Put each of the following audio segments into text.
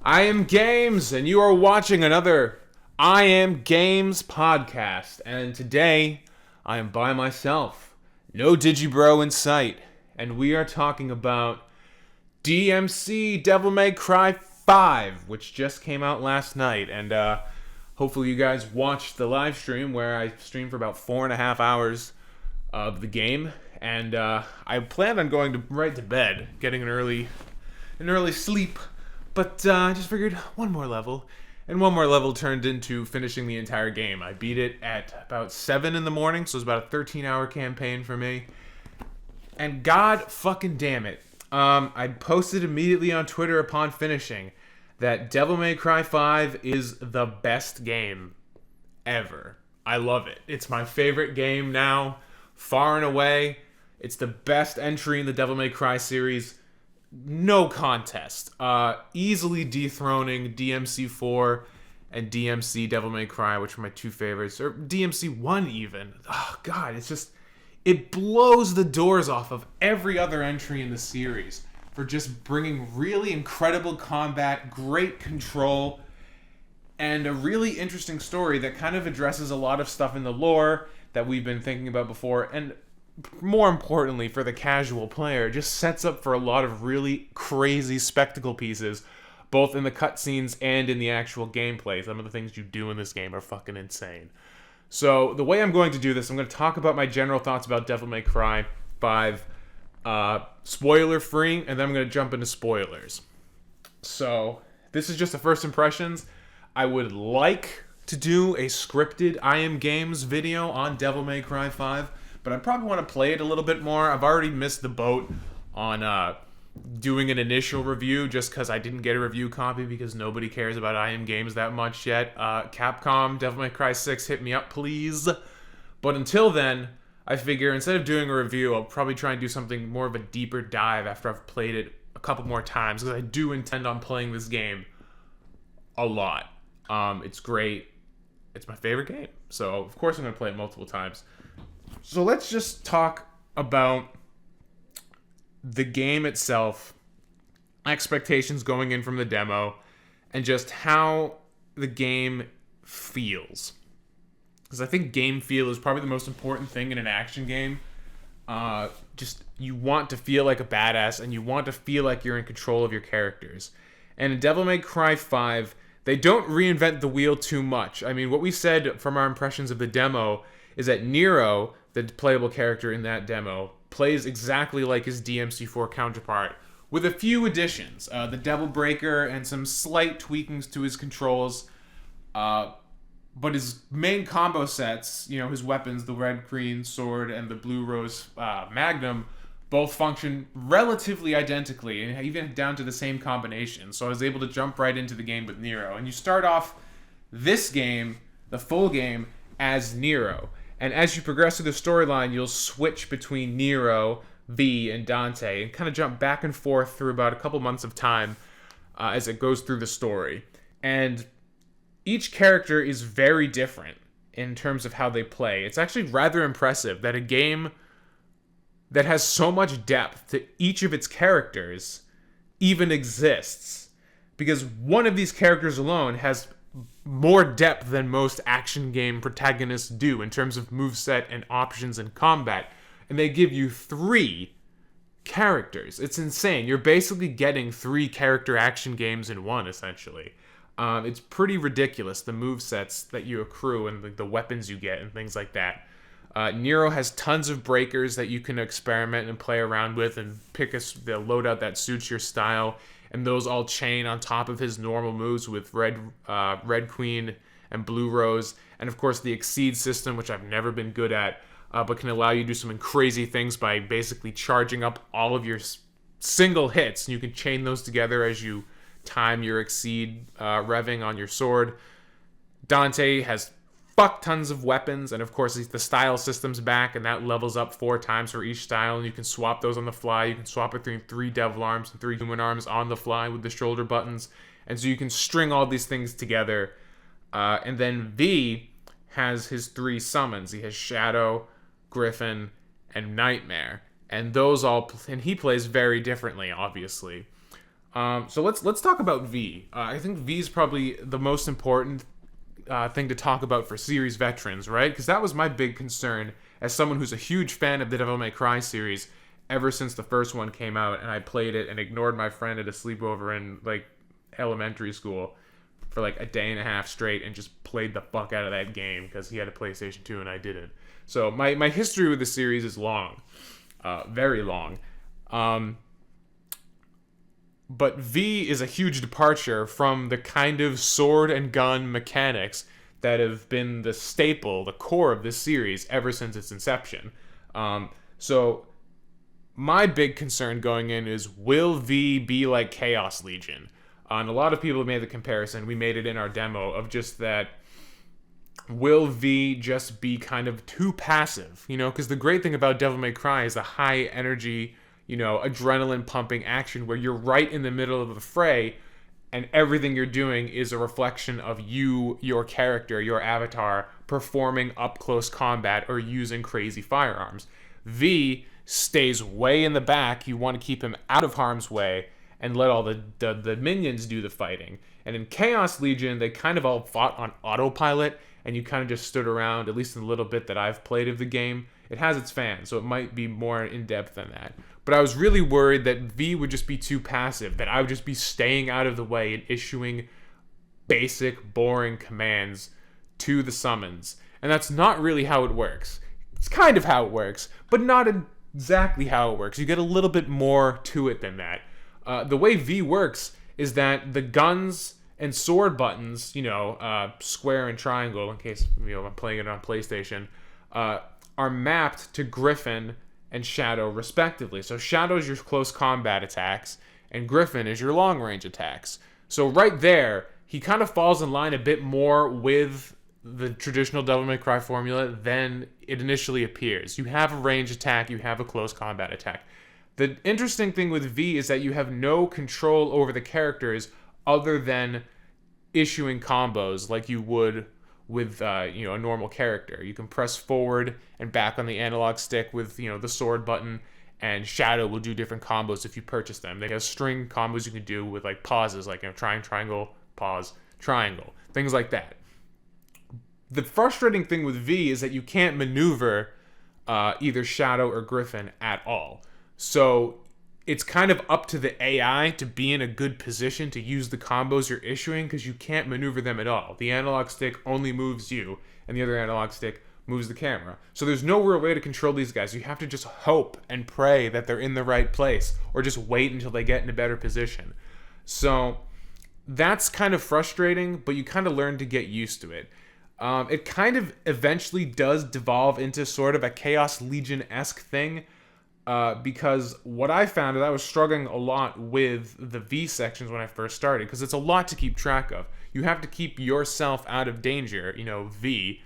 I am Games, and you are watching another I Am Games podcast. And today, I am by myself. No Digibro in sight. And we are talking about DMC Devil May Cry 5, which just came out last night. And hopefully you guys watched the live stream where I streamed for about 4.5 hours of the game. And I planned on going right to bed, getting an early sleep. But I just figured one more level. And one more level turned into finishing the entire game. I beat it at about 7 in the morning, so it was about a 13-hour campaign for me. And god fucking damn it. I posted immediately on Twitter upon finishing that Devil May Cry 5 is the best game ever. I love it. It's my favorite game now, far and away. It's the best entry in the Devil May Cry series. No contest. Easily dethroning DMC4 and DMC Devil May Cry, which are my two favorites. Or DMC1 even. Oh, God, it's just... It blows the doors off of every other entry in the series for just bringing really incredible combat, great control, and a really interesting story that kind of addresses a lot of stuff in the lore that we've been thinking about before, and more importantly, for the casual player, it just sets up for a lot of really crazy spectacle pieces, both in the cutscenes and in the actual gameplay. Some of the things you do in this game are fucking insane. So, the way I'm going to do this, I'm going to talk about my general thoughts about Devil May Cry 5, spoiler-free, and then I'm going to jump into spoilers. So, this is just the first impressions. I would like to do a scripted I Am Games video on Devil May Cry 5, but I probably want to play it a little bit more. I've already missed the boat on doing an initial review just because I didn't get a review copy because nobody cares about I Am Games that much yet. Capcom, Devil May Cry 6, hit me up, please. But until then, I figure instead of doing a review, I'll probably try and do something more of a deeper dive after I've played it a couple more times, because I do intend on playing this game a lot. It's great. It's my favorite game. So, of course, I'm going to play it multiple times. So let's just talk about the game itself, expectations going in from the demo, and just how the game feels. Because I think game feel is probably the most important thing in an action game. Just, you want to feel like a badass, and you want to feel like you're in control of your characters. And in Devil May Cry 5, they don't reinvent the wheel too much. I mean, what we said from our impressions of the demo is that Nero, the playable character in that demo, plays exactly like his DMC4 counterpart, with a few additions. The Devil Breaker and some slight tweakings to his controls. But his main combo sets, his weapons, the red green sword and the blue rose magnum, both function relatively identically, and even down to the same combination. So I was able to jump right into the game with Nero. And you start off this game, the full game, as Nero. And as you progress through the storyline, you'll switch between Nero, V, and Dante, and kind of jump back and forth through about a couple months of time as it goes through the story. And each character is very different in terms of how they play. It's actually rather impressive that a game that has so much depth to each of its characters even exists. Because one of these characters alone has more depth than most action game protagonists do in terms of moveset and options and combat. And they give you 3 characters. It's insane. You're basically getting 3 character action games in one, essentially. It's pretty ridiculous, the movesets that you accrue and the weapons you get and things like that. Nero has tons of breakers that you can experiment and play around with and pick the loadout that suits your style. And those all chain on top of his normal moves with Red Queen and Blue Rose. And of course the Exceed system, which I've never been good at, but can allow you to do some crazy things by basically charging up all of your single hits. And you can chain those together as you time your Exceed revving on your sword. Dante has fuck tons of weapons, and of course the style system's back, and that levels up 4 times for each style, and you can swap those on the fly. You can swap between 3 devil arms and 3 human arms on the fly with the shoulder buttons, and so you can string all these things together. And then V has his 3 summons. He has Shadow, Griffin, and Nightmare, and those all, and he plays very differently, obviously. So let's talk about V. I think V is probably the most important thing to talk about for series veterans, right? Because that was my big concern as someone who's a huge fan of the Devil May Cry series ever since the first one came out, and I played it and ignored my friend at a sleepover in like elementary school for like a day and a half straight and just played the fuck out of that game because he had a PlayStation 2 and I didn't. So my history with the series is long, very long. But V is a huge departure from the kind of sword and gun mechanics that have been the staple, the core of this series ever since its inception. So my big concern going in is, will V be like Chaos Legion? And a lot of people have made the comparison. We made it in our demo of just that. Will V just be kind of too passive? Because the great thing about Devil May Cry is the high energy, adrenaline pumping action where you're right in the middle of the fray and everything you're doing is a reflection of you, your character, your avatar, performing up close combat or using crazy firearms. V stays way in the back. You want to keep him out of harm's way and let all the minions do the fighting. And in Chaos Legion, they kind of all fought on autopilot, and you kind of just stood around, at least in the little bit that I've played of the game. It has its fans, so it might be more in-depth than that. But I was really worried that V would just be too passive, that I would just be staying out of the way and issuing basic, boring commands to the summons. And that's not really how it works. It's kind of how it works, but not exactly how it works. You get a little bit more to it than that. The way V works is that the guns and sword buttons, square and triangle, in case I'm playing it on PlayStation, are mapped to Griffin and Shadow respectively. So Shadow is your close combat attacks, and Griffin is your long range attacks. So right there, he kind of falls in line a bit more with the traditional Devil May Cry formula than it initially appears. You have a range attack, you have a close combat attack. The interesting thing with V is that you have no control over the characters other than issuing combos like you would with a normal character. You can press forward and back on the analog stick with the sword button, and Shadow will do different combos if you purchase them. They have string combos you can do with like pauses, like triangle, pause, triangle, things like that. The frustrating thing with V is that you can't maneuver either Shadow or Griffin at all. So it's kind of up to the AI to be in a good position to use the combos you're issuing, because you can't maneuver them at all. The analog stick only moves you, and the other analog stick moves the camera. So there's no real way to control these guys. You have to just hope and pray that they're in the right place, or just wait until they get in a better position. So that's kind of frustrating, but you kind of learn to get used to it. It kind of eventually does devolve into sort of a Chaos Legion-esque thing, because what I found is I was struggling a lot with the V sections when I first started, because it's a lot to keep track of. You have to keep yourself out of danger, V.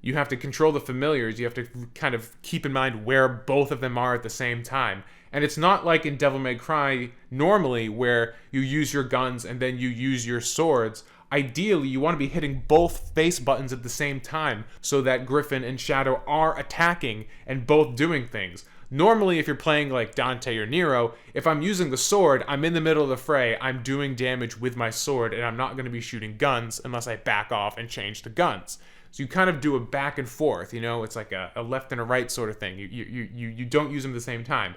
You have to control the familiars. You have to kind of keep in mind where both of them are at the same time. And it's not like in Devil May Cry normally, where you use your guns and then you use your swords. Ideally, you want to be hitting both face buttons at the same time so that Griffin and Shadow are attacking and both doing things. Normally, if you're playing like Dante or Nero, if I'm using the sword, I'm in the middle of the fray, I'm doing damage with my sword, and I'm not going to be shooting guns unless I back off and change to guns. So you kind of do a back and forth, it's like a left and a right sort of thing. You don't use them at the same time.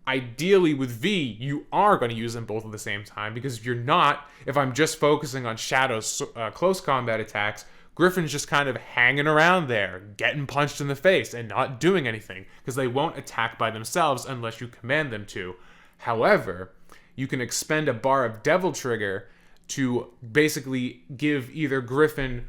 Ideally, with V, you are going to use them both at the same time, because if I'm just focusing on Shadow's close combat attacks, Griffin's just kind of hanging around there, getting punched in the face and not doing anything, because they won't attack by themselves unless you command them to. However, you can expend a bar of Devil Trigger to basically give either Griffin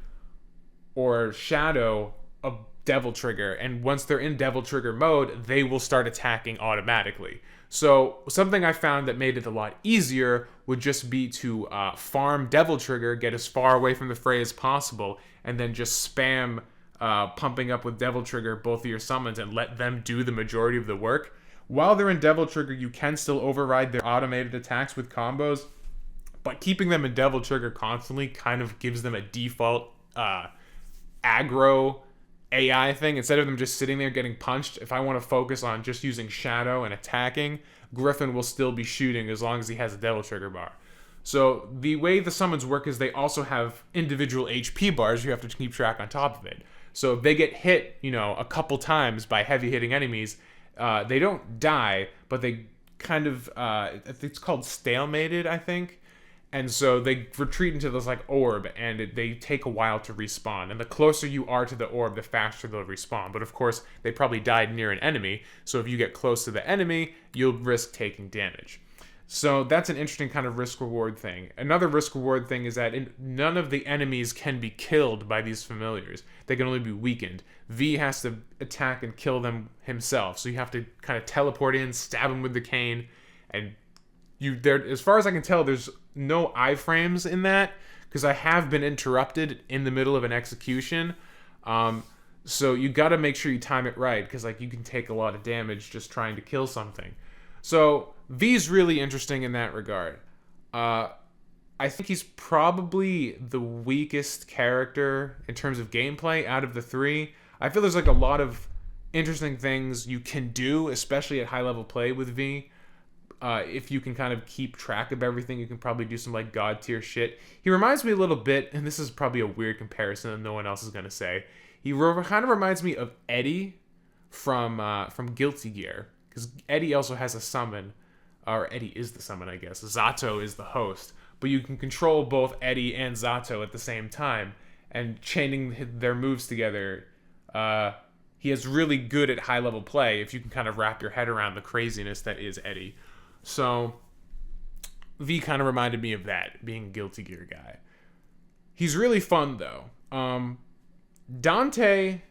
or Shadow a Devil Trigger, and once they're in Devil Trigger mode, they will start attacking automatically. So something I found that made it a lot easier would just be to farm Devil Trigger, get as far away from the fray as possible, and then just spam pumping up with Devil Trigger both of your summons and let them do the majority of the work. While they're in Devil Trigger, you can still override their automated attacks with combos, but keeping them in Devil Trigger constantly kind of gives them a default aggro AI thing, instead of them just sitting there getting punched, if I want to focus on just using shadow and attacking, Griffin will still be shooting as long as he has a devil trigger bar. So the way the summons work is they also have individual HP bars you have to keep track on top of it. So if they get hit, a couple times by heavy hitting enemies, they don't die, but they kind of, it's called stalemated, I think. And so they retreat into this orb, and they take a while to respawn. And the closer you are to the orb, the faster they'll respawn. But of course, they probably died near an enemy. So if you get close to the enemy, you'll risk taking damage. So that's an interesting kind of risk-reward thing. Another risk-reward thing is that none of the enemies can be killed by these familiars. They can only be weakened. V has to attack and kill them himself. So you have to kind of teleport in, stab him with the cane, and as far as I can tell, there's no iframes in that, because I have been interrupted in the middle of an execution. So you got to make sure you time it right, because you can take a lot of damage just trying to kill something. So V's really interesting in that regard. I think he's probably the weakest character in terms of gameplay out of the three. I feel there's a lot of interesting things you can do, especially at high level play with V. If you can kind of keep track of everything, you can probably do some god tier shit. He reminds me a little bit, and this is probably a weird comparison that no one else is gonna say. He kind of reminds me of Eddie from Guilty Gear, because Eddie also has a summon, or Eddie is the summon, I guess. Zato is the host, but you can control both Eddie and Zato at the same time, and chaining their moves together. He is really good at high level play if you can kind of wrap your head around the craziness that is Eddie. So, V kind of reminded me of that, being a Guilty Gear guy. He's really fun, though. Dante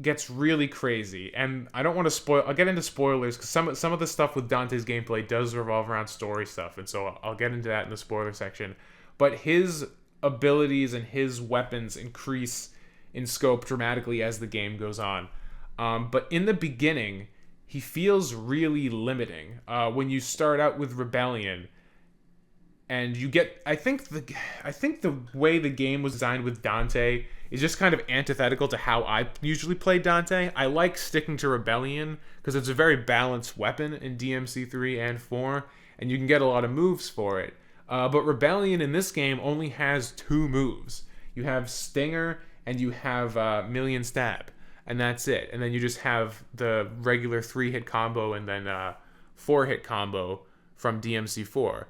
gets really crazy, and I don't want to spoil. I'll get into spoilers, because some of the stuff with Dante's gameplay does revolve around story stuff, and so I'll get into that in the spoiler section. But his abilities and his weapons increase in scope dramatically as the game goes on. But in the beginning, he feels really limiting. When you start out with Rebellion, and you get, I think the way the game was designed with Dante is just kind of antithetical to how I usually play Dante. I like sticking to Rebellion because it's a very balanced weapon in DMC3 and 4, and you can get a lot of moves for it. But Rebellion in this game only has 2 moves. You have Stinger and you have Million Stab, and that's it. And then you just have the regular 3-hit combo and then 4-hit combo from DMC4.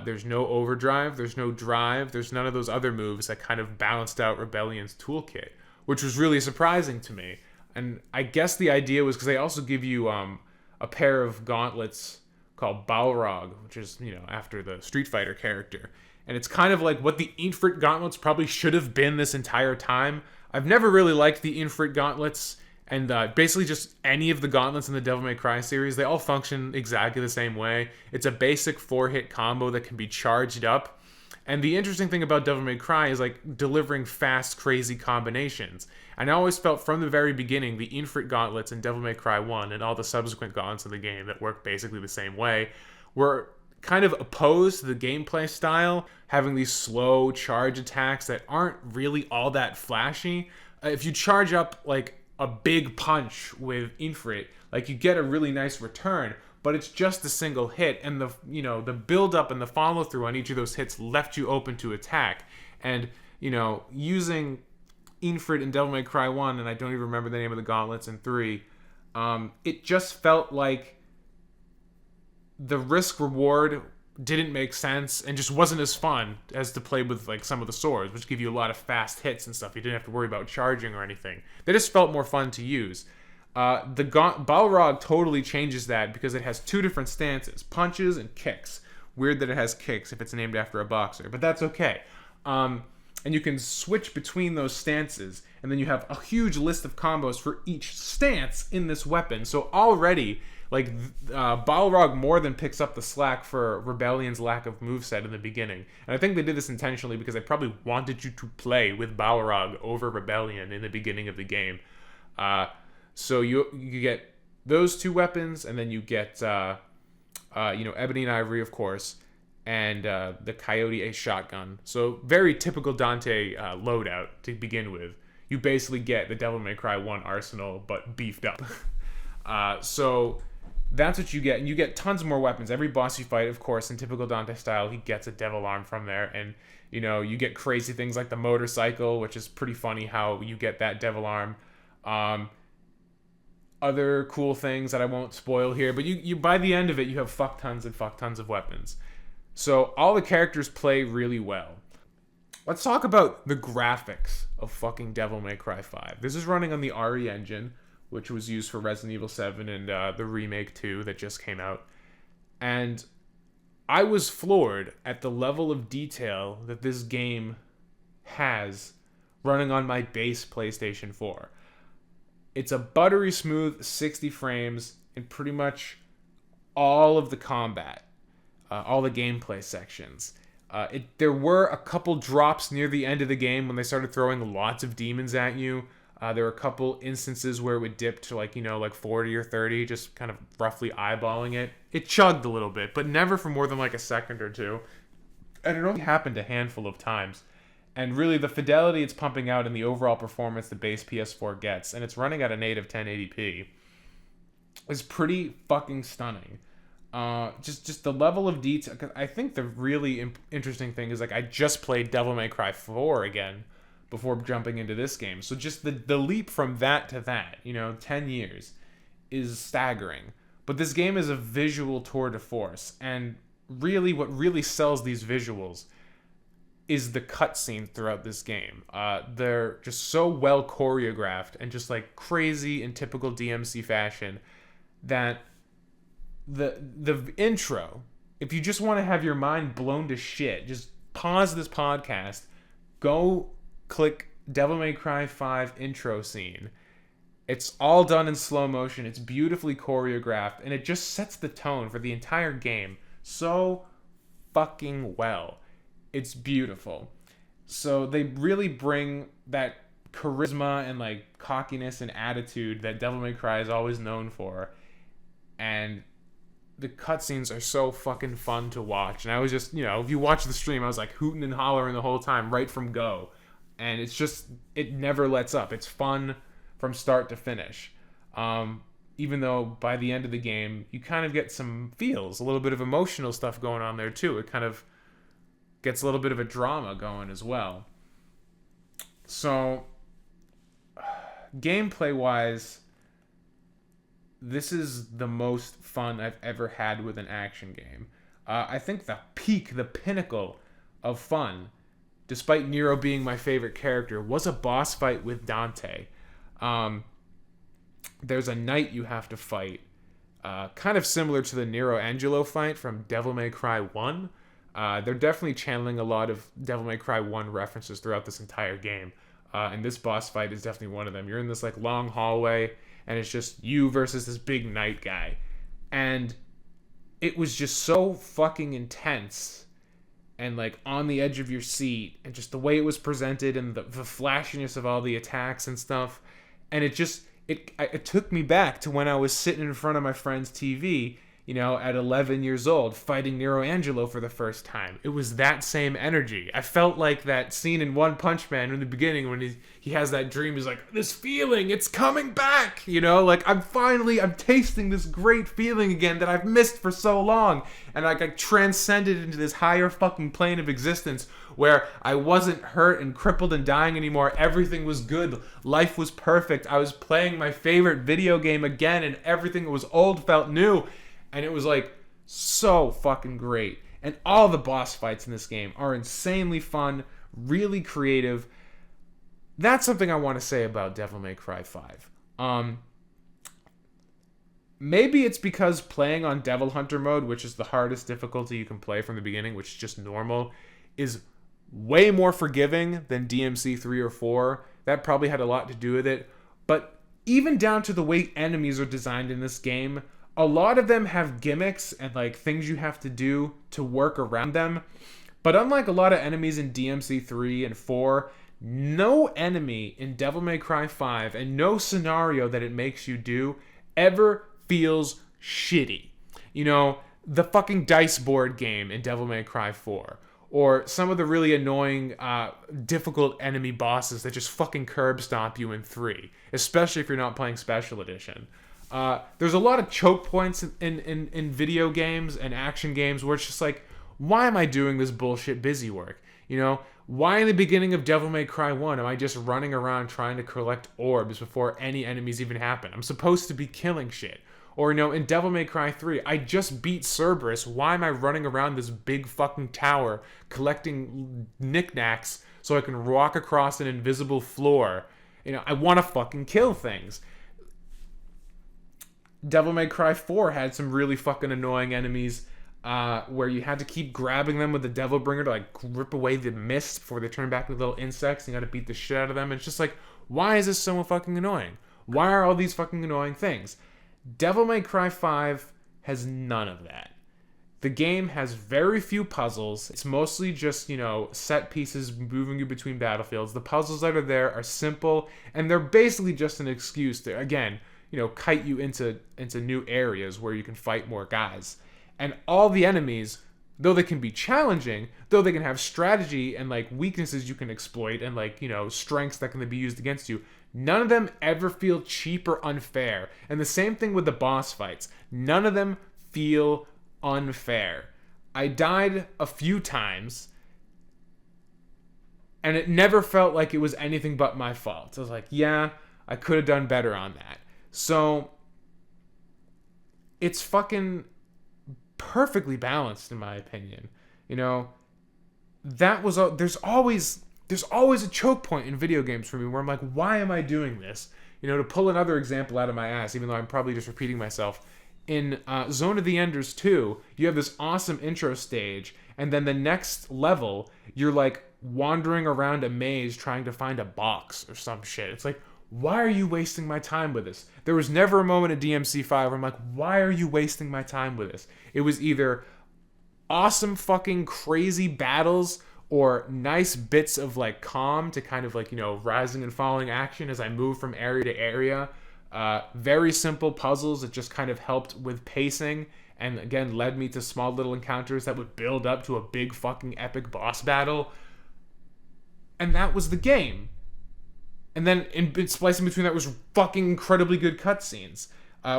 There's no overdrive, there's no drive, there's none of those other moves that kind of balanced out Rebellion's toolkit, which was really surprising to me. And I guess the idea was because they also give you a pair of gauntlets called Balrog, which is, after the Street Fighter character. And it's kind of like what the Infrit gauntlets probably should have been this entire time. I've never really liked the Infrit gauntlets, and basically just any of the gauntlets in the Devil May Cry series, they all function exactly the same way. It's a basic 4-hit combo that can be charged up. And the interesting thing about Devil May Cry is delivering fast, crazy combinations. And I always felt from the very beginning, the Infrit gauntlets in Devil May Cry 1 and all the subsequent gauntlets in the game that work basically the same way were kind of opposed to the gameplay style, having these slow charge attacks that aren't really all that flashy. If you charge up a big punch with Infrit, you get a really nice return, but it's just a single hit, and the build up and the follow through on each of those hits left you open to attack. And using Infrit in Devil May Cry 1, and I don't even remember the name of the gauntlets in 3, it just felt like the risk reward didn't make sense and just wasn't as fun as to play with some of the swords, which give you a lot of fast hits and stuff. You didn't have to worry about charging or anything. They just felt more fun to use. The Balrog totally changes that because it has 2 different stances, punches and kicks. Weird that it has kicks if it's named after a boxer, but that's okay. And you can switch between those stances, and then you have a huge list of combos for each stance in this weapon. So already, Balrog more than picks up the slack for Rebellion's lack of moveset in the beginning. And I think they did this intentionally because they probably wanted you to play with Balrog over Rebellion in the beginning of the game. So you get those 2 weapons, and then you get Ebony and Ivory, of course, and the Coyote Ace shotgun. So very typical Dante loadout to begin with. you basically get the Devil May Cry 1 arsenal, but beefed up. So that's what you get. And you get tons more weapons. Every boss you fight, of course, in typical Dante style, he gets a devil arm from there. And, you know, you get crazy things like the motorcycle, which is pretty funny how you get that devil arm. Other cool things that I won't spoil here, but you by the end of it, you have fuck tons of weapons. So all the characters play really well. Let's talk about the graphics of fucking Devil May Cry 5. This is running on the RE engine, which was used for Resident Evil 7 and the Remake 2 that just came out. And I was floored at the level of detail that this game has running on my base PlayStation 4. It's a buttery smooth 60 frames in pretty much all of the combat, all the gameplay sections. There were a couple drops near the end of the game when they started throwing lots of demons at you. There were a couple instances where it would dip to like 40 or 30, just kind of roughly eyeballing it. It chugged a little bit, but never for more than like a second or two. And it only happened a handful of times. And really, the fidelity it's pumping out and the overall performance the base PS4 gets, and it's running at a native 1080p, is pretty fucking stunning. Just the level of detail. Cause I think the really interesting thing is, like, I just played Devil May Cry 4 again before jumping into this game. So just the leap from that to that, 10 years, is staggering. But this game is a visual tour de force, and really, what really sells these visuals is the cutscenes throughout this game. They're just so well choreographed and just like crazy in typical DMC fashion that the intro, if you just want to have your mind blown to shit, just pause this podcast, go click Devil May Cry 5 intro scene. It's all done in slow motion. It's beautifully choreographed, and it just sets the tone for the entire game so fucking well. It's beautiful. So they really bring that charisma and like cockiness and attitude that Devil May Cry is always known for. And the cutscenes are so fucking fun to watch. And I was just, if you watch the stream, I was like hooting and hollering the whole time right from go. And it's just, it never lets up. It's fun from start to finish. Even though by the end of the game, you kind of get some feels, a little bit of emotional stuff going on there too. It kind of gets a little bit of a drama going as well. So, gameplay-wise, this is the most fun I've ever had with an action game. I think the pinnacle of fun, despite Nero being my favorite character, was a boss fight with Dante. There's a knight you have to fight, kind of similar to the Nero Angelo fight from Devil May Cry 1. They're definitely channeling a lot of Devil May Cry 1 references throughout this entire game. And this boss fight is definitely one of them. You're in this like long hallway, and it's just you versus this big knight guy. And it was just so fucking intense and like on the edge of your seat, and just the way it was presented and the flashiness of all the attacks and stuff. And it took me back to when I was sitting in front of my friend's TV, at 11 years old, fighting Nero Angelo for the first time. It was that same energy. I felt like that scene in One Punch Man in the beginning when he has that dream. He's like, this feeling, it's coming back, like I'm tasting this great feeling again that I've missed for so long. And like I transcended into this higher fucking plane of existence where I wasn't hurt and crippled and dying anymore. Everything was good. Life was perfect. I was playing my favorite video game again, and everything that was old felt new. And it was like so fucking great. And all the boss fights in this game are insanely fun, really creative. That's something I want to say about Devil May Cry 5. Maybe it's because playing on Devil Hunter mode, which is the hardest difficulty you can play from the beginning, which is just normal, is way more forgiving than DMC 3 or 4. That probably had a lot to do with it. But even down to the way enemies are designed in this game, a lot of them have gimmicks and like things you have to do to work around them. But unlike a lot of enemies in DMC 3 and 4, no enemy in Devil May Cry 5 and no scenario that it makes you do ever feels shitty. The fucking dice board game in Devil May Cry 4, or some of the really annoying, difficult enemy bosses that just fucking curb stomp you in 3, especially if you're not playing Special Edition. There's a lot of choke points in video games and action games where it's just like, why am I doing this bullshit busy work? You know, why in the beginning of Devil May Cry 1 am I just running around trying to collect orbs before any enemies even happen? I'm supposed to be killing shit. Or, you know, in Devil May Cry 3, I just beat Cerberus. Why am I running around this big fucking tower collecting knickknacks so I can walk across an invisible floor? You know, I want to fucking kill things. Devil May Cry 4 had some really fucking annoying enemies where you had to keep grabbing them with the Devil Bringer to like rip away the mist before they turn back into little insects, and you gotta beat the shit out of them. And it's just like, why is this so fucking annoying? Why are all these fucking annoying things? Devil May Cry 5 has none of that. The game has very few puzzles. It's mostly just, you know, set pieces moving you between battlefields. The puzzles that are there are simple, and they're basically just an excuse to, again, you know, kite you into new areas where you can fight more guys. And all the enemies, though they can be challenging, though they can have strategy and like weaknesses you can exploit and like, you know, strengths that can be used against you, none of them ever feel cheap or unfair. And the same thing with the boss fights. None of them feel unfair. I died a few times and it never felt like it was anything but my fault. I was like, yeah, I could have done better on that. So it's fucking perfectly balanced in my opinion. You know, that was there's always a choke point in video games for me where I'm like, why am I doing this? You know, to pull another example out of my ass, even though I'm probably just repeating myself, in Zone of the Enders 2, you have this awesome intro stage, and then the next level, you're like wandering around a maze trying to find a box or some shit. It's like, why are you wasting my time with this? There was never a moment at DMC5 where I'm like, why are you wasting my time with this? It was either awesome fucking crazy battles or nice bits of like calm to kind of like, you know, rising and falling action as I move from area to area. Very simple puzzles that just kind of helped with pacing and again led me to small little encounters that would build up to a big fucking epic boss battle. And that was the game. And then splicing between that was fucking incredibly good cutscenes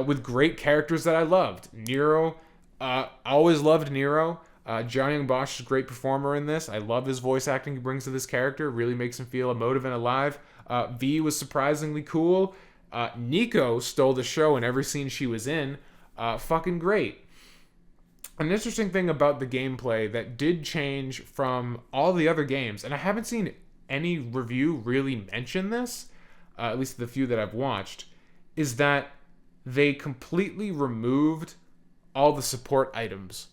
with great characters that I loved. Nero, I always loved Nero. John Young Bosch is a great performer in this. I love his voice acting he brings to this character. It really makes him feel emotive and alive. V was surprisingly cool. Nico stole the show in every scene she was in. Fucking great. An interesting thing about the gameplay that did change from all the other games, and I haven't seen any review really mention this, at least the few that I've watched, is that they completely removed all the support items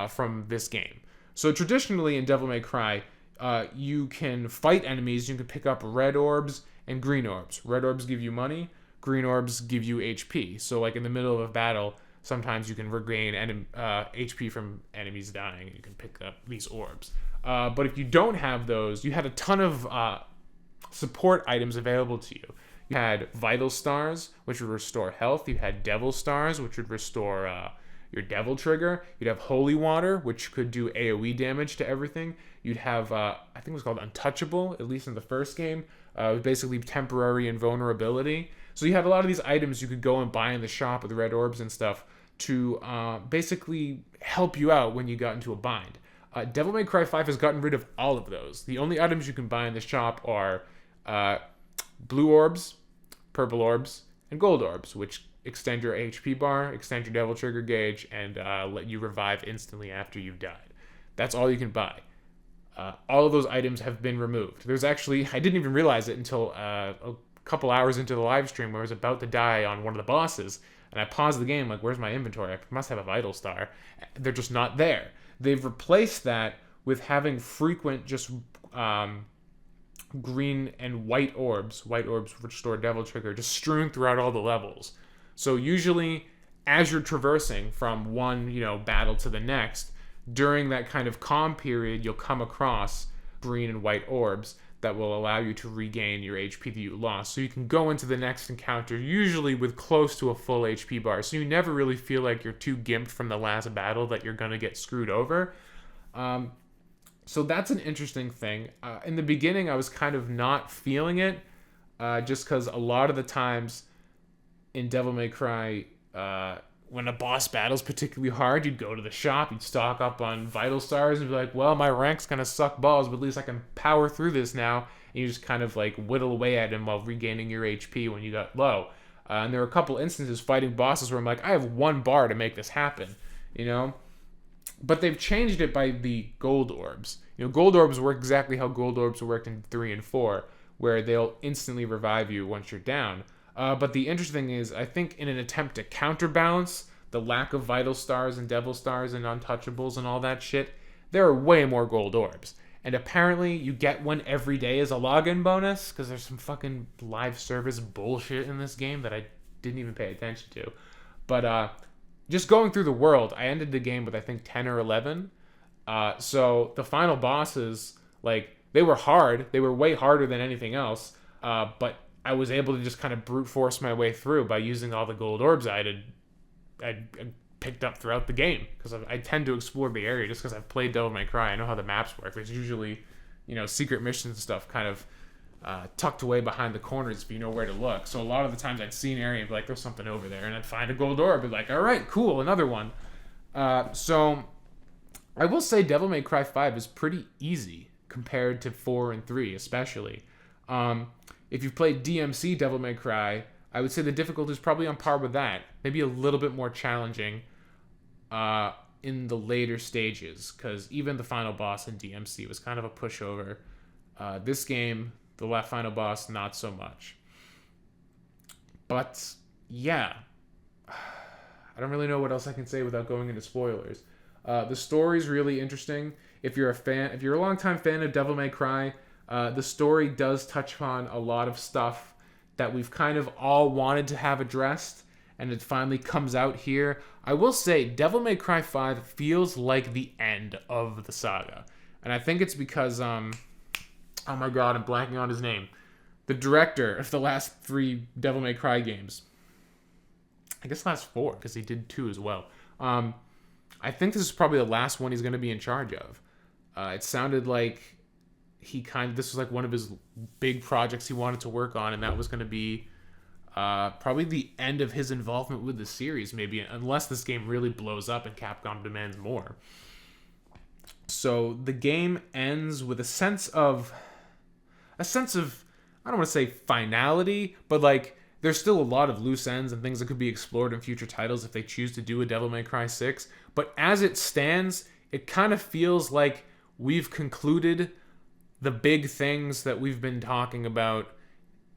from this game. So traditionally in Devil May Cry, you can fight enemies, you can pick up red orbs and green orbs. Red orbs give you money, green orbs give you HP. So like in the middle of a battle, sometimes you can regain HP from enemies dying, and you can pick up these orbs. But if you don't have those, you had a ton of support items available to you. You had Vital Stars, which would restore health. You had Devil Stars, which would restore your Devil Trigger. You'd have Holy Water, which could do AoE damage to everything. You'd have, I think it was called Untouchable, at least in the first game. It was basically temporary invulnerability. So you had a lot of these items you could go and buy in the shop with the red orbs and stuff to basically help you out when you got into a bind. Devil May Cry 5 has gotten rid of all of those. The only items you can buy in the shop are blue orbs, purple orbs, and gold orbs, which extend your HP bar, extend your Devil Trigger gauge, and let you revive instantly after you've died. That's all you can buy. All of those items have been removed. There's actually, I didn't even realize it until a couple hours into the live stream where I was about to die on one of the bosses, and I paused the game like, where's my inventory? I must have a Vital Star. They're just not there. They've replaced that with having frequent just green and white orbs restore Devil Trigger, just strewn throughout all the levels. So usually, as you're traversing from one, battle to the next, during that kind of calm period, you'll come across green and white orbs that will allow you to regain your HP that you lost. So you can go into the next encounter, usually with close to a full HP bar. So you never really feel like you're too gimped from the last battle that you're going to get screwed over. So that's an interesting thing. In the beginning, I was kind of not feeling it, just because a lot of the times in Devil May Cry, when a boss battle's particularly hard, you'd go to the shop, you'd stock up on vital stars, and be like, well, my rank's gonna suck balls, but at least I can power through this now. And you just kind of like whittle away at him while regaining your HP when you got low. And there were a couple instances fighting bosses where I'm like, I have 1 bar to make this happen, you know? But they've changed it by the gold orbs. You know, gold orbs work exactly how gold orbs worked in 3 and 4, where they'll instantly revive you once you're down. But the interesting thing is, I think in an attempt to counterbalance the lack of vital stars and devil stars and untouchables and all that shit, there are way more gold orbs. And apparently you get one every day as a login bonus, because there's some fucking live service bullshit in this game that I didn't even pay attention to. But just going through the world, I ended the game with I think 10 or 11. So the final bosses, like, they were hard. They were way harder than anything else. But I was able to just kind of brute force my way through by using all the gold orbs I'd picked up throughout the game, because I tend to explore the area just because I've played Devil May Cry. I know how the maps work. There's usually, secret missions and stuff kind of tucked away behind the corners if you know where to look. So a lot of the times I'd see an area and be like, there's something over there, and I'd find a gold orb, be like, all right, cool, another one. So I will say Devil May Cry 5 is pretty easy compared to 4 and 3 especially. If you've played DMC Devil May Cry, I would say the difficulty is probably on par with that. Maybe a little bit more challenging in the later stages, because even the final boss in DMC was kind of a pushover. This game, the last final boss, not so much. But yeah, I don't really know what else I can say without going into spoilers. The story's really interesting. If you're a longtime fan of Devil May Cry, the story does touch upon a lot of stuff that we've kind of all wanted to have addressed, and it finally comes out here. I will say, Devil May Cry 5 feels like the end of the saga. And I think it's because, oh my god, I'm blanking on his name. The director of the last 3 Devil May Cry games. I guess last 4, because he did 2 as well. I think this is probably the last one he's going to be in charge of. It sounded like this was like one of his big projects he wanted to work on, and that was going to be probably the end of his involvement with the series, maybe, unless this game really blows up and Capcom demands more. So the game ends with a sense of I don't want to say finality, but like there's still a lot of loose ends and things that could be explored in future titles if they choose to do a Devil May Cry 6. But as it stands, it kind of feels like we've concluded the big things that we've been talking about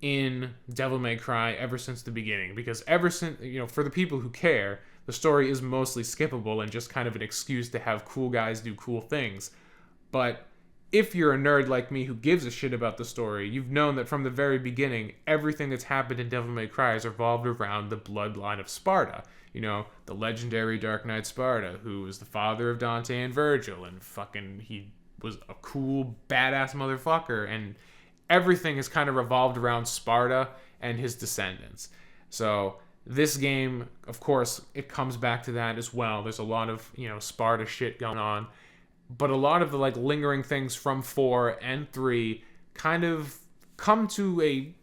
in Devil May Cry ever since the beginning. Because ever since, for the people who care, the story is mostly skippable and just kind of an excuse to have cool guys do cool things. But if you're a nerd like me who gives a shit about the story, you've known that from the very beginning, everything that's happened in Devil May Cry has revolved around the bloodline of Sparta. The legendary Dark Knight Sparta, who was the father of Dante and Virgil, and he was a cool, badass motherfucker, and everything has kind of revolved around Sparta and his descendants. So this game, of course, it comes back to that as well. There's a lot of, Sparta shit going on, but a lot of the lingering things from 4 and 3 kind of come to a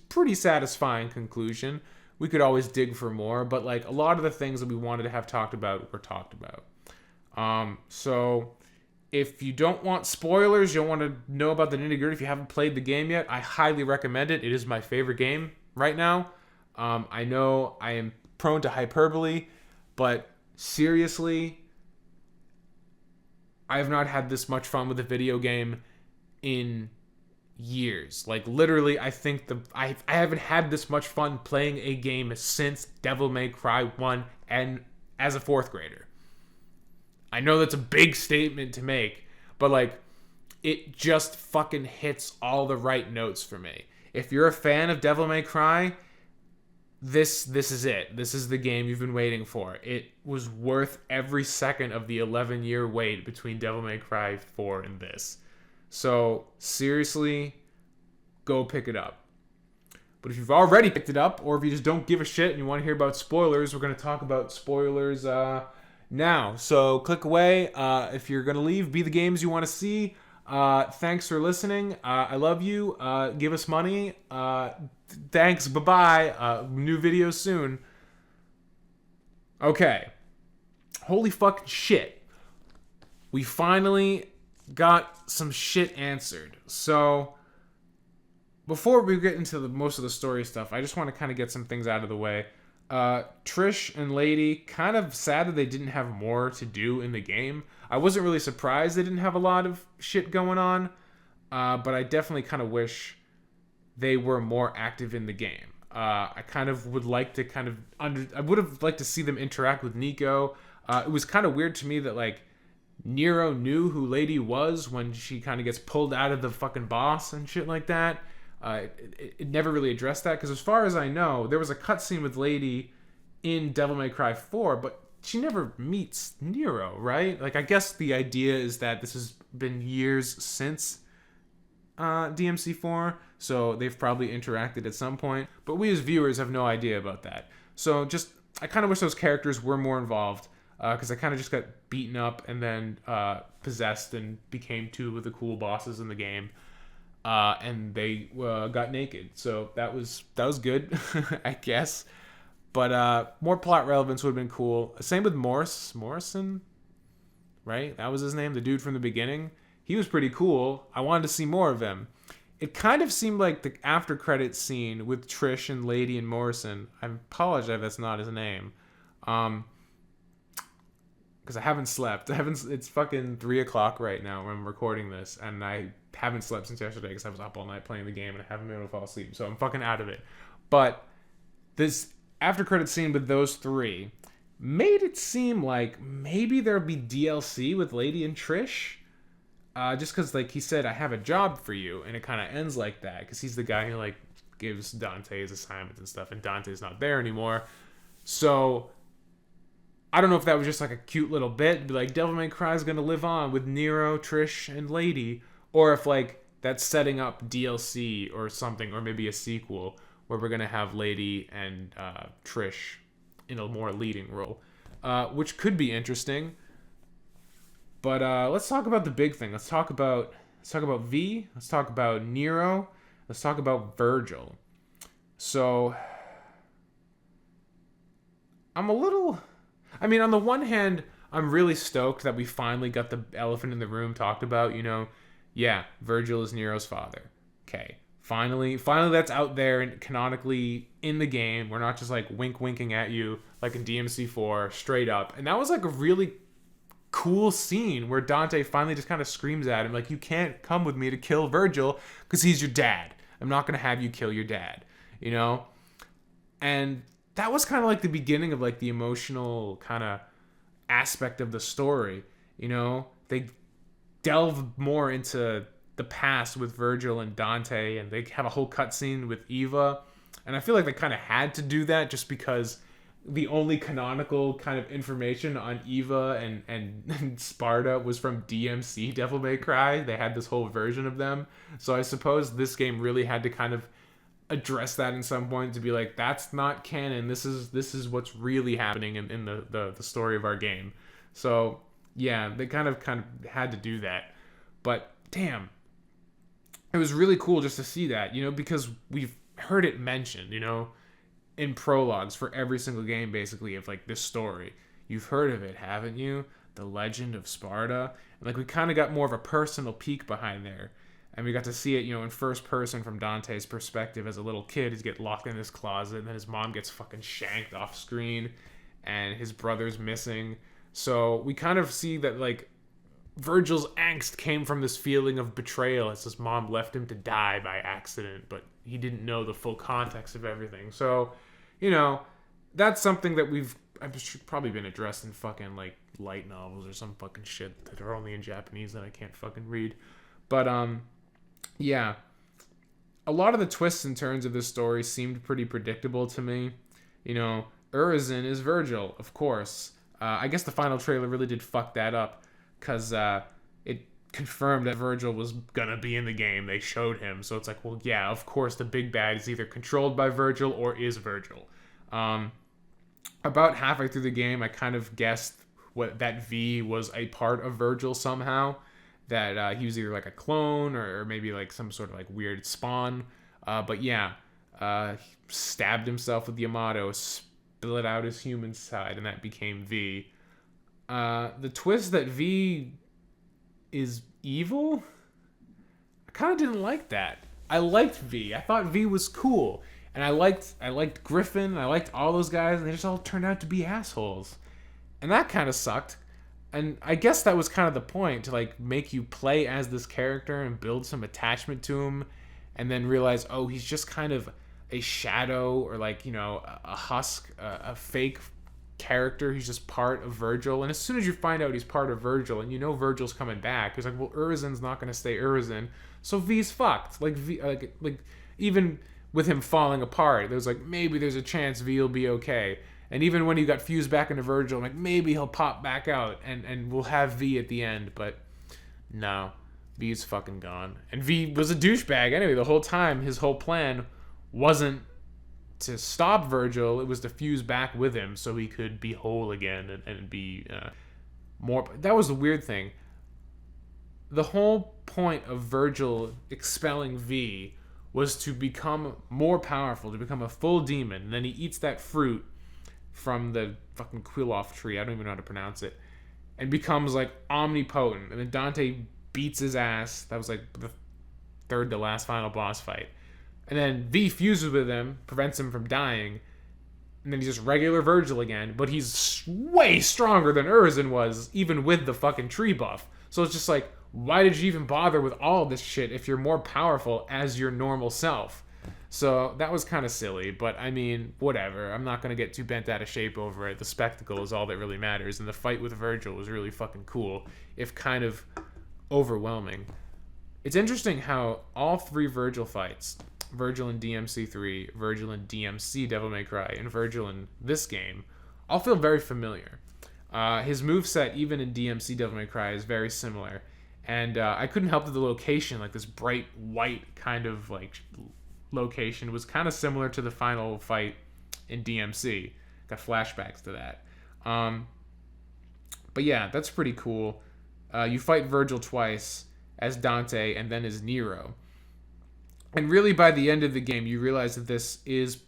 pretty satisfying conclusion. We could always dig for more, but a lot of the things that we wanted to have talked about were talked about. So if you don't want spoilers, you don't want to know about the nitty-gritty, if you haven't played the game yet, I highly recommend it. It is my favorite game right now. I know I am prone to hyperbole, but seriously, I have not had this much fun with a video game in years. Literally, I think I haven't had this much fun playing a game since Devil May Cry 1 and as a 4th grader. I know that's a big statement to make, but it just fucking hits all the right notes for me. If you're a fan of Devil May Cry, this is it. This is the game you've been waiting for. It was worth every second of the 11-year wait between Devil May Cry 4 and this. So seriously, go pick it up. But if you've already picked it up, or if you just don't give a shit and you want to hear about spoilers, we're going to talk about spoilers now. So click away. If you're gonna leave, be the games you want to see. Thanks for listening. I love you. Give us money. Thanks. Bye bye. New videos soon. Okay. Holy fucking shit. We finally got some shit answered. So before we get into most of the story stuff, I just want to kind of get some things out of the way. Trish and Lady, kind of sad that they didn't have more to do in the game. I wasn't really surprised they didn't have a lot of shit going on, but I definitely kind of wish they were more active in the game. I kind of would like to I would have liked to see them interact with Nico. It was kind of weird to me that, like, Nero knew who Lady was when she kind of gets pulled out of the fucking boss and shit like that. It never really addressed that, because as far as I know, there was a cutscene with Lady in Devil May Cry 4, but she never meets Nero, right? Like, I guess the idea is that this has been years since DMC4, so they've probably interacted at some point, but we as viewers have no idea about that. So just, I kind of wish those characters were more involved, because I kind of just got beaten up and then possessed and became two of the cool bosses in the game. And they got naked, so that was good, I guess. But more plot relevance would have been cool. Same with Morrison, right? That was his name, the dude from the beginning. He was pretty cool. I wanted to see more of him. It kind of seemed like the after credits scene with Trish and Lady and Morrison. I apologize if that's not his name, because I haven't slept. It's fucking 3:00 right now when I'm recording this, and I haven't slept since yesterday because I was up all night playing the game and I haven't been able to fall asleep, so I'm fucking out of it. But this after credit scene with those three made it seem like maybe there'll be DLC with Lady and Trish, just because, like, he said, I have a job for you, and it kind of ends like that, because he's the guy who, like, gives Dante his assignments and stuff, and Dante's not there anymore. So I don't know if that was just like a cute little bit, be like, Devil May Cry is gonna live on with Nero, Trish, and Lady, or if, like, that's setting up DLC or something, or maybe a sequel where we're gonna have Lady and Trish in a more leading role, which could be interesting. But let's talk about the big thing. Let's talk about V. Let's talk about Nero. Let's talk about Virgil. So I'm a little... I mean, on the one hand, I'm really stoked that we finally got the elephant in the room talked about, you know. Yeah, Virgil is Nero's father. Okay. Finally that's out there and canonically in the game. We're not just, like, winking at you like in DMC4 straight up. And that was, like, a really cool scene where Dante finally just kind of screams at him, like, you can't come with me to kill Virgil because he's your dad. I'm not going to have you kill your dad, you know? And that was kind of like the beginning of, like, the emotional kind of aspect of the story, you know? They delve more into the past with Virgil and Dante, and they have a whole cutscene with Eva, and I feel like they kind of had to do that just because the only canonical kind of information on Eva and Sparta was from DMC Devil May Cry. They had this whole version of them, so I suppose this game really had to kind of address that in some point to be like, that's not canon. This is what's really happening in the story of our game. So yeah, they kind of had to do that. But damn, it was really cool just to see that, you know, because we've heard it mentioned, you know, in prologues for every single game, basically, of, like, this story. You've heard of it, haven't you? The Legend of Sparta. And, like, we kind of got more of a personal peek behind there. And we got to see it, you know, in first person from Dante's perspective as a little kid. He's get locked in his closet, and then his mom gets fucking shanked off screen, and his brother's missing. So we kind of see that, like, Virgil's angst came from this feeling of betrayal as his mom left him to die by accident, but he didn't know the full context of everything. So, you know, that's something that I've probably been addressed in fucking, like, light novels or some fucking shit that are only in Japanese that I can't fucking read. But, yeah. A lot of the twists and turns of this story seemed pretty predictable to me. You know, Urizen is Virgil, of course. I guess the final trailer really did fuck that up, because it confirmed that Virgil was gonna be in the game. They showed him, so it's like, well, yeah, of course the big bad is either controlled by Virgil or is Virgil. About halfway through the game, I kind of guessed that V was a part of Virgil somehow, that he was either like a clone or maybe like some sort of like weird spawn. But yeah, he stabbed himself with Yamato, split out his human side, and that became V. The twist that V is evil, I kind of didn't like that. I liked V. I thought V was cool, and I liked Griffin. I liked all those guys, and they just all turned out to be assholes, and that kind of sucked. And I guess that was kind of the point, to like make you play as this character and build some attachment to him, and then realize, oh, he's just kind of a shadow, or like, you know, a husk, a fake character. He's just part of Virgil. And as soon as you find out he's part of Virgil, and you know Virgil's coming back, it's like, well, Urizen's not going to stay Urizen, so V's fucked. Like V, like even with him falling apart, there was like, maybe there's a chance V will be okay. And even when he got fused back into Virgil, I'm like, maybe he'll pop back out and we'll have V at the end. But no, V's fucking gone. And V was a douchebag anyway. The whole time, his whole plan wasn't to stop Virgil. It was to fuse back with him so he could be whole again and be more. That was the weird thing. The whole point of Virgil expelling V was to become more powerful, to become a full demon. And then he eats that fruit from the fucking Quiloff tree, I don't even know how to pronounce it, and becomes like omnipotent. And then Dante beats his ass. That was like the third to last final boss fight. And then V fuses with him, prevents him from dying, and then he's just regular Virgil again, but he's way stronger than Urizen was, even with the fucking tree buff. So it's just like, why did you even bother with all this shit if you're more powerful as your normal self? So that was kind of silly, but I mean, whatever. I'm not going to get too bent out of shape over it. The spectacle is all that really matters, and the fight with Virgil was really fucking cool, if kind of overwhelming. It's interesting how all three Virgil fights, Virgil in DMC3, Virgil in DMC Devil May Cry, and Virgil in this game, all feel very familiar. His moveset, even in DMC Devil May Cry, is very similar. And I couldn't help that the location, like this bright white kind of like location, was kind of similar to the final fight in DMC. Got flashbacks to that. But yeah, that's pretty cool. You fight Virgil twice as Dante and then as Nero. And really by the end of the game, you realize that this is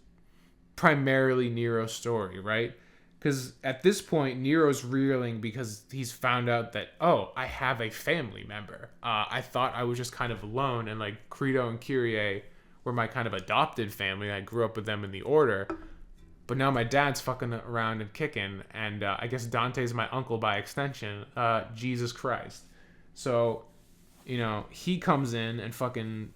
primarily Nero's story, right? Because at this point, Nero's reeling because he's found out that, oh, I have a family member. I thought I was just kind of alone, and like Credo and Kyrie were my kind of adopted family. I grew up with them in the Order. But now my dad's fucking around and kicking, and I guess Dante's my uncle by extension. Jesus Christ. So, you know, he comes in and fucking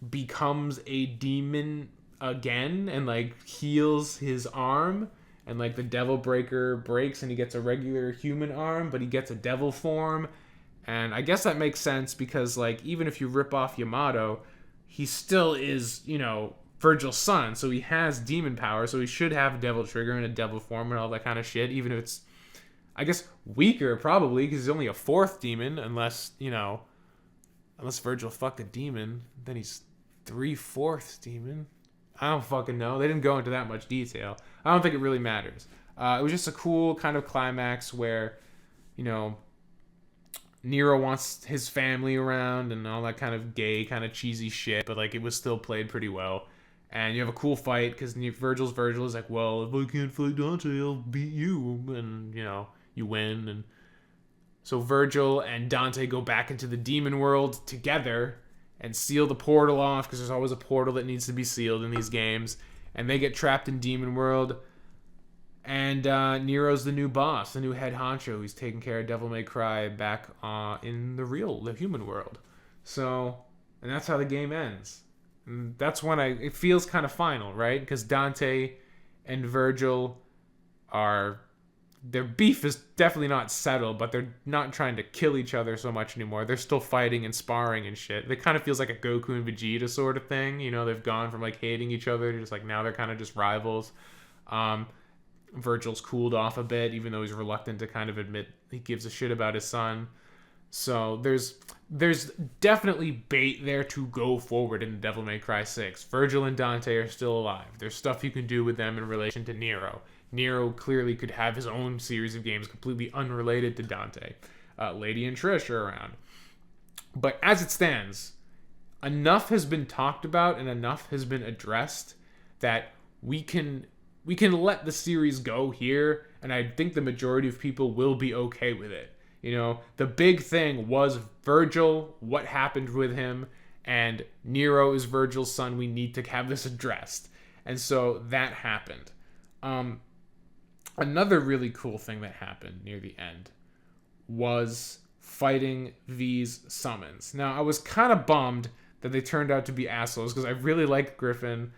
becomes a demon again and like heals his arm, and like the devil breaker breaks and he gets a regular human arm, but he gets a devil form. And I guess that makes sense because like even if you rip off Yamato, he still is, you know, Virgil's son, so he has demon power, so he should have a devil trigger and a devil form and all that kind of shit, even if it's, I guess, weaker probably because he's only a fourth demon, unless Virgil fucked a demon, then he's 3/4 demon. I don't fucking know. They didn't go into that much detail. I don't think it really matters. It was just a cool kind of climax where, you know, Nero wants his family around and all that kind of gay, kind of cheesy shit, but like it was still played pretty well. And you have a cool fight because Virgil is like, well, if I can't fight Dante, I'll beat you, and you know, you win. And so Virgil and Dante go back into the demon world together and seal the portal off, because there's always a portal that needs to be sealed in these games. And they get trapped in demon world. And Nero's the new boss, the new head honcho. He's taking care of Devil May Cry back in the human world. So, and that's how the game ends. And that's when it feels kind of final, right? Because Dante and Virgil their beef is definitely not settled, but they're not trying to kill each other so much anymore. They're still fighting and sparring and shit. It kind of feels like a Goku and Vegeta sort of thing. You know, they've gone from like hating each other to just like now they're kind of just rivals. Virgil's cooled off a bit, even though he's reluctant to kind of admit he gives a shit about his son. So there's definitely bait there to go forward in Devil May Cry 6. Virgil and Dante are still alive. There's stuff you can do with them in relation to Nero. Nero clearly could have his own series of games completely unrelated to Dante. Lady and Trish are around. But as it stands, enough has been talked about and enough has been addressed that we can let the series go here, and I think the majority of people will be okay with it. You know, the big thing was Virgil, what happened with him, and Nero is Virgil's son. We need to have this addressed. And so that happened. Another really cool thing that happened near the end was fighting V's summons. Now, I was kind of bummed that they turned out to be assholes because I really liked Griffin.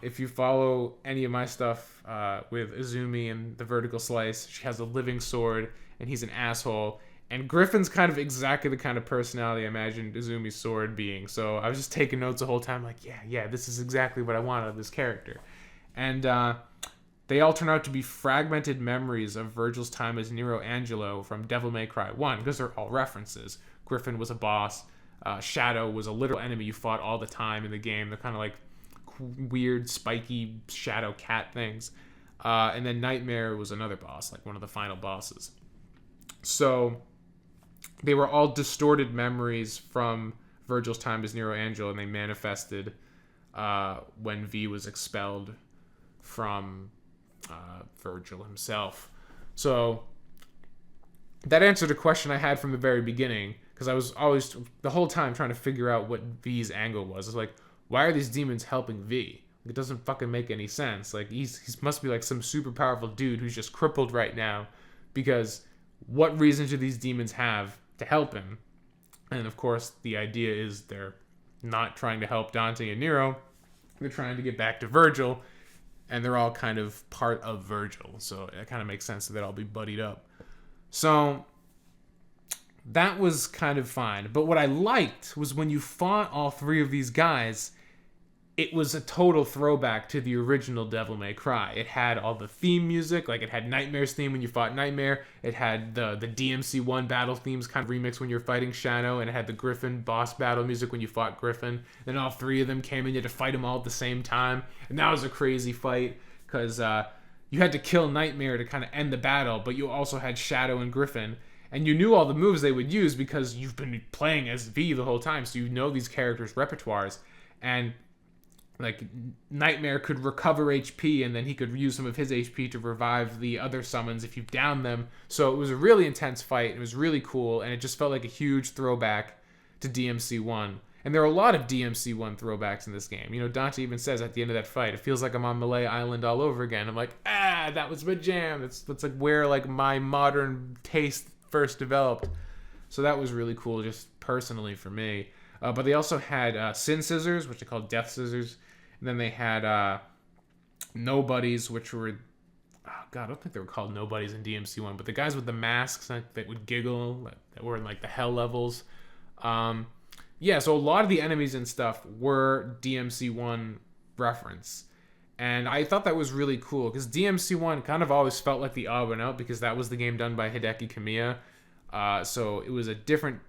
If you follow any of my stuff with Izumi and the Vertical Slice, she has a living sword and he's an asshole. And Griffin's kind of exactly the kind of personality I imagined Izumi's sword being. So I was just taking notes the whole time like, yeah, this is exactly what I want out of this character. And they all turn out to be fragmented memories of Virgil's time as Nero Angelo from Devil May Cry 1, because they're all references. Griffin was a boss. Shadow was a literal enemy you fought all the time in the game. They're kind of like weird, spiky shadow cat things. And then Nightmare was another boss, like one of the final bosses. So they were all distorted memories from Virgil's time as Nero Angelo, and they manifested when V was expelled from Virgil himself. So that answered a question I had from the very beginning, because I was always the whole time trying to figure out what V's angle was. It's like, why are these demons helping V? It doesn't fucking make any sense. Like he must be like some super powerful dude who's just crippled right now, because what reason do these demons have to help him? And of course, the idea is they're not trying to help Dante and Nero. They're trying to get back to Virgil, and they're all kind of part of Virgil. So it kind of makes sense that they'd all be buddied up. So that was kind of fine. But what I liked was when you fought all three of these guys, it was a total throwback to the original Devil May Cry. It had all the theme music, like it had Nightmare's theme when you fought Nightmare. It had the DMC1 battle themes kind of remixed when you're fighting Shadow, and it had the Griffin boss battle music when you fought Griffin. Then all three of them came in, you had to fight them all at the same time. And that was a crazy fight, because you had to kill Nightmare to kind of end the battle, but you also had Shadow and Griffin. And you knew all the moves they would use because you've been playing as V the whole time, so you know these characters' repertoires. And like Nightmare could recover HP, and then he could use some of his HP to revive the other summons if you down them. So it was a really intense fight. It was really cool, and it just felt like a huge throwback to DMC1. And there are a lot of DMC1 throwbacks in this game. You know, Dante even says at the end of that fight, it feels like I'm on Malay Island all over again. I'm like, that was my jam. That's like where like my modern taste first developed. So that was really cool, just personally for me. But they also had Sin Scissors, which they called Death Scissors. And then they had Nobodies, which were... Oh, God, I don't think they were called Nobodies in DMC1. But the guys with the masks that would giggle, that were in, like, the hell levels. Yeah, so a lot of the enemies and stuff were DMC1 reference. And I thought that was really cool, because DMC1 kind of always felt like the odd one out, because that was the game done by Hideki Kamiya. So it was a different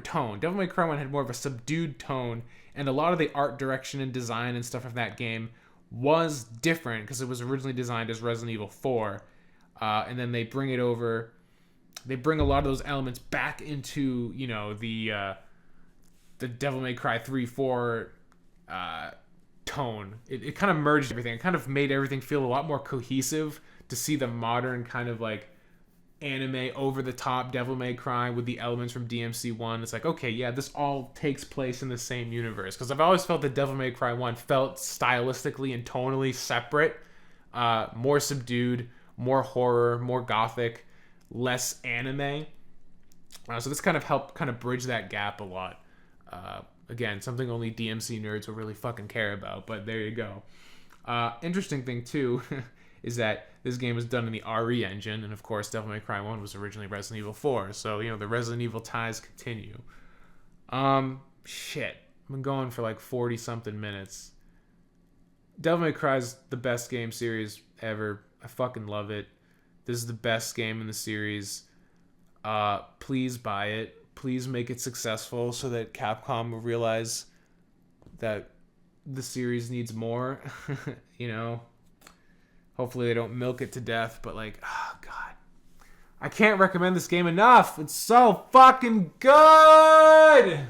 tone. Devil May Cry 1 had more of a subdued tone, and a lot of the art direction and design and stuff of that game was different because it was originally designed as Resident Evil 4. And then they bring it over, they bring a lot of those elements back into, you know, the Devil May Cry 3-4 tone. It kind of merged everything. It kind of made everything feel a lot more cohesive to see the modern kind of like anime over-the-top Devil May Cry with the elements from DMC1. It's like, okay, yeah, this all takes place in the same universe. Because I've always felt that Devil May Cry 1 felt stylistically and tonally separate, more subdued, more horror, more gothic, less anime. So this kind of helped kind of bridge that gap a lot. Again, something only DMC nerds will really fucking care about, but there you go. Interesting thing, too, is that this game was done in the RE engine, and of course Devil May Cry 1 was originally Resident Evil 4, so, you know, the Resident Evil ties continue. Shit. I've been going for like 40-something minutes. Devil May Cry is the best game series ever. I fucking love it. This is the best game in the series. Please buy it. Please make it successful so that Capcom will realize that the series needs more, you know? Hopefully they don't milk it to death, but like, oh god. I can't recommend this game enough. It's so fucking good.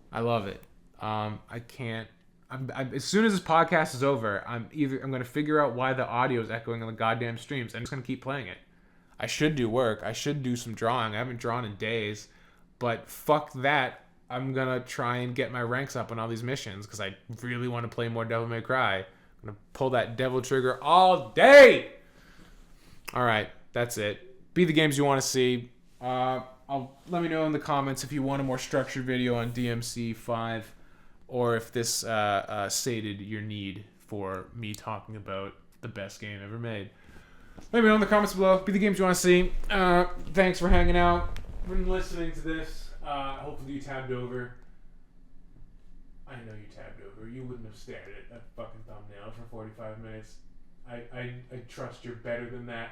I love it. I can't. As soon as this podcast is over, I'm gonna figure out why the audio is echoing on the goddamn streams. I'm just gonna keep playing it. I should do work. I should do some drawing. I haven't drawn in days, but fuck that. I'm gonna try and get my ranks up on all these missions because I really want to play more Devil May Cry. I'm gonna pull that devil trigger all day. All right, that's it. Be the games you want to see. Let me know in the comments if you want a more structured video on DMC 5, or if this sated your need for me talking about the best game ever made. Let me know in the comments below. Be the games you want to see. Thanks for hanging out, for listening to this. Hopefully you tabbed over. I know you tabbed over. You wouldn't have stared at that fucking thumbnail for 45 minutes. I trust you're better than that.